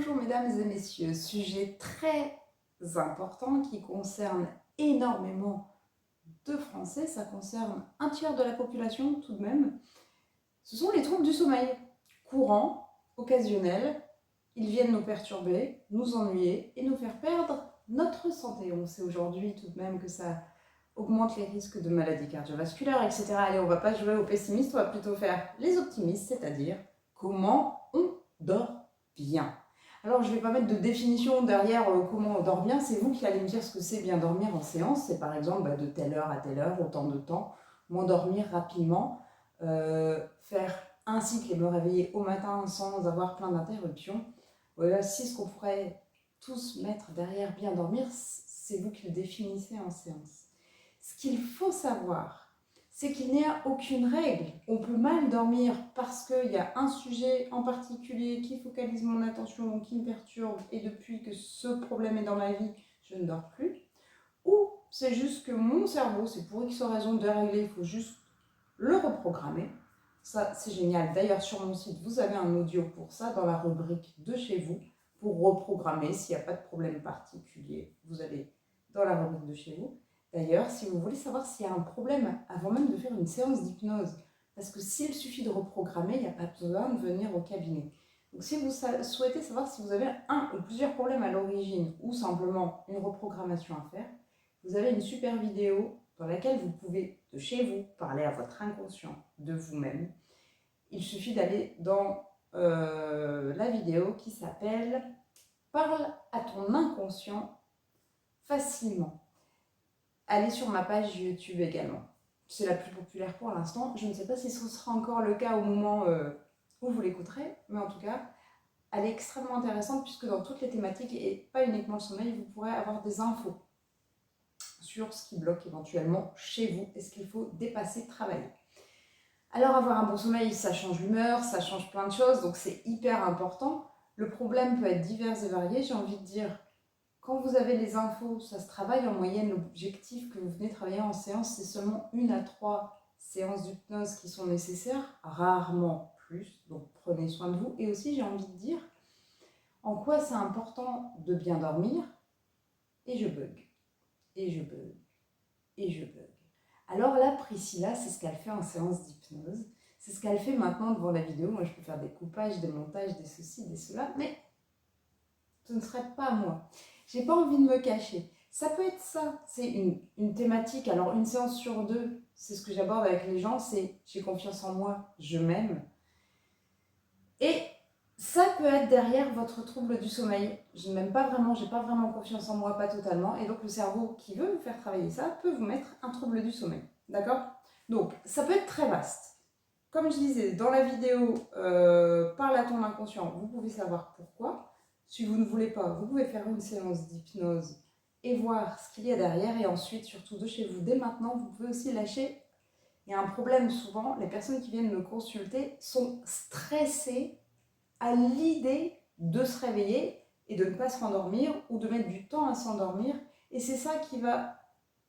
Bonjour mesdames et messieurs, sujet très important qui concerne énormément de Français, ça concerne un tiers de la population tout de même. Ce sont les troubles du sommeil, courants, occasionnels. Ils viennent nous perturber, nous ennuyer et nous faire perdre notre santé. On sait aujourd'hui tout de même que ça augmente les risques de maladies cardiovasculaires, etc. Allez, on ne va pas jouer aux pessimistes, on va plutôt faire les optimistes, c'est-à-dire comment on dort bien. Alors, je ne vais pas mettre de définition derrière comment on dort bien, c'est vous qui allez me dire ce que c'est bien dormir en séance. C'est par exemple de telle heure à telle heure, autant de temps, m'endormir rapidement, faire un cycle et me réveiller au matin sans avoir plein d'interruptions. Voilà, si ce qu'on pourrait tous mettre derrière bien dormir, c'est vous qui le définissez en séance. Ce qu'il faut savoir, c'est qu'il n'y a aucune règle. On peut mal dormir parce qu'il y a un sujet en particulier qui focalise mon attention, qui me perturbe, et depuis que ce problème est dans ma vie, je ne dors plus. Ou c'est juste que mon cerveau, c'est pour X raison de régler, il faut juste le reprogrammer. Ça, c'est génial. D'ailleurs, sur mon site, vous avez un audio pour ça, dans la rubrique de chez vous, pour reprogrammer. S'il n'y a pas de problème particulier, vous allez dans la rubrique de chez vous. D'ailleurs, si vous voulez savoir s'il y a un problème, avant même de faire une séance d'hypnose, parce que s'il suffit de reprogrammer, il n'y a pas besoin de venir au cabinet. Donc si vous souhaitez savoir si vous avez un ou plusieurs problèmes à l'origine, ou simplement une reprogrammation à faire, vous avez une super vidéo dans laquelle vous pouvez, de chez vous, parler à votre inconscient de vous-même. Il suffit d'aller dans la vidéo qui s'appelle « Parle à ton inconscient facilement ». Allez sur ma page YouTube également. C'est la plus populaire pour l'instant. Je ne sais pas si ce sera encore le cas au moment où vous l'écouterez, mais en tout cas, elle est extrêmement intéressante puisque dans toutes les thématiques, et pas uniquement le sommeil, vous pourrez avoir des infos sur ce qui bloque éventuellement chez vous et ce qu'il faut dépasser, travailler. Alors avoir un bon sommeil, ça change l'humeur, ça change plein de choses, donc c'est hyper important. Le problème peut être divers et varié, j'ai envie de dire, quand vous avez les infos, ça se travaille en moyenne. L'objectif que vous venez travailler en séance, c'est seulement 1 à 3 séances d'hypnose qui sont nécessaires, rarement plus, donc prenez soin de vous. Et aussi, j'ai envie de dire, en quoi c'est important de bien dormir, et je bug, et je bug, et je bug. Alors là, Priscilla, c'est ce qu'elle fait en séance d'hypnose. C'est ce qu'elle fait maintenant devant la vidéo. Moi, je peux faire des coupages, des montages, des ceci, des cela, mais ce ne serait pas moi. J'ai pas envie de me cacher. Ça peut être ça. C'est une thématique. Alors, une séance sur deux, c'est ce que j'aborde avec les gens, c'est j'ai confiance en moi, je m'aime. Et ça peut être derrière votre trouble du sommeil. Je ne m'aime pas vraiment, j'ai pas vraiment confiance en moi, pas totalement. Et donc le cerveau qui veut vous faire travailler ça peut vous mettre un trouble du sommeil. D'accord? Donc ça peut être très vaste. Comme je disais, dans la vidéo Parle à ton inconscient, vous pouvez savoir pourquoi. Si vous ne voulez pas, vous pouvez faire une séance d'hypnose et voir ce qu'il y a derrière. Et ensuite, surtout de chez vous, dès maintenant, vous pouvez aussi lâcher. Il y a un problème souvent, les personnes qui viennent me consulter sont stressées à l'idée de se réveiller et de ne pas se rendormir ou de mettre du temps à s'endormir. Et c'est ça qui va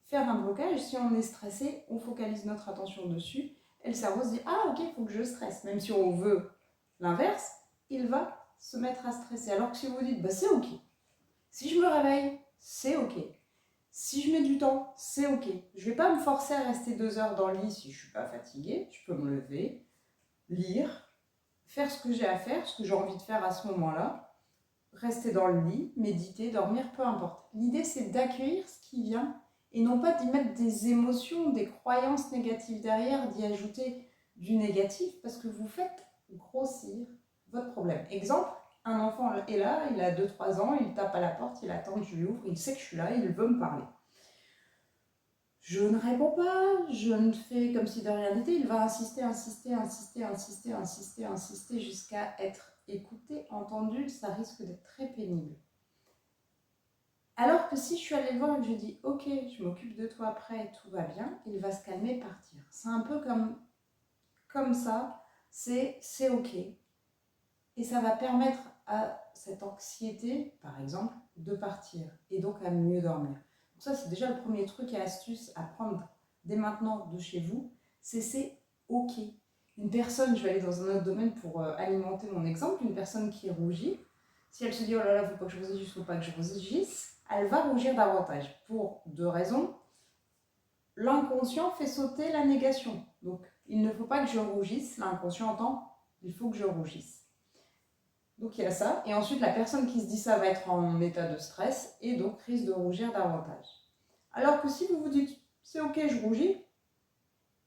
faire un blocage. Si on est stressé, on focalise notre attention dessus et le cerveau se dit « Ah ok, il faut que je stresse ». Même si on veut l'inverse, il va se mettre à stresser. Alors que si vous dites bah, « c'est ok, si je me réveille, c'est ok. Si je mets du temps, c'est ok. Je ne vais pas me forcer à rester 2 heures dans le lit si je ne suis pas fatiguée. Je peux me lever, lire, faire ce que j'ai à faire, ce que j'ai envie de faire à ce moment-là, rester dans le lit, méditer, dormir, peu importe. L'idée, c'est d'accueillir ce qui vient et non pas d'y mettre des émotions, des croyances négatives derrière, d'y ajouter du négatif parce que vous faites grossir votre problème. Exemple, un enfant est là, il a 2-3 ans, il tape à la porte, il attend que je lui ouvre, il sait que je suis là, il veut me parler. Je ne réponds pas, je ne fais comme si de rien n'était, il va insister, insister, insister, insister, insister, insister jusqu'à être écouté, entendu, ça risque d'être très pénible. Alors que si je suis allée le voir et que je dis « Ok, je m'occupe de toi après, tout va bien », il va se calmer, partir. C'est un peu comme ça, c'est ok. Et ça va permettre à cette anxiété, par exemple, de partir et donc à mieux dormir. Donc ça, c'est déjà le premier truc et astuce à prendre dès maintenant de chez vous, c'est ok. Une personne, je vais aller dans un autre domaine pour alimenter mon exemple, une personne qui rougit, Si elle se dit, oh là là, faut pas que je rougisse, faut pas que je rougisse, elle va rougir davantage pour deux raisons. L'inconscient fait sauter la négation. Donc, il ne faut pas que je rougisse. L'inconscient entend, il faut que je rougisse. Donc, il y a ça. Et ensuite, la personne qui se dit ça va être en état de stress et donc risque de rougir davantage. Alors que si vous vous dites, c'est ok, je rougis,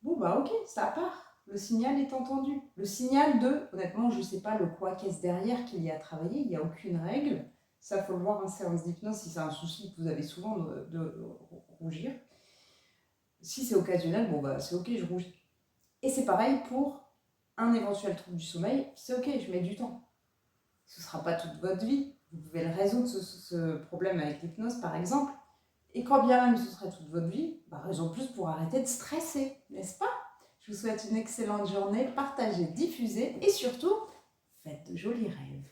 bon bah ok, ça part. Le signal est entendu. Le signal de, honnêtement, je ne sais pas le quoi qu'est-ce derrière qu'il y a à travailler, il n'y a aucune règle. Ça, il faut le voir en séance d'hypnose si c'est un souci que vous avez souvent de rougir. Si c'est occasionnel, bon bah c'est ok, je rougis. Et c'est pareil pour un éventuel trouble du sommeil, c'est ok, je mets du temps. Ce ne sera pas toute votre vie. Vous pouvez le résoudre, ce problème avec l'hypnose par exemple. Et quand bien même ce serait toute votre vie, bah, raison de plus pour arrêter de stresser, n'est-ce pas? Je vous souhaite une excellente journée, partagez, diffusez et surtout, faites de jolis rêves.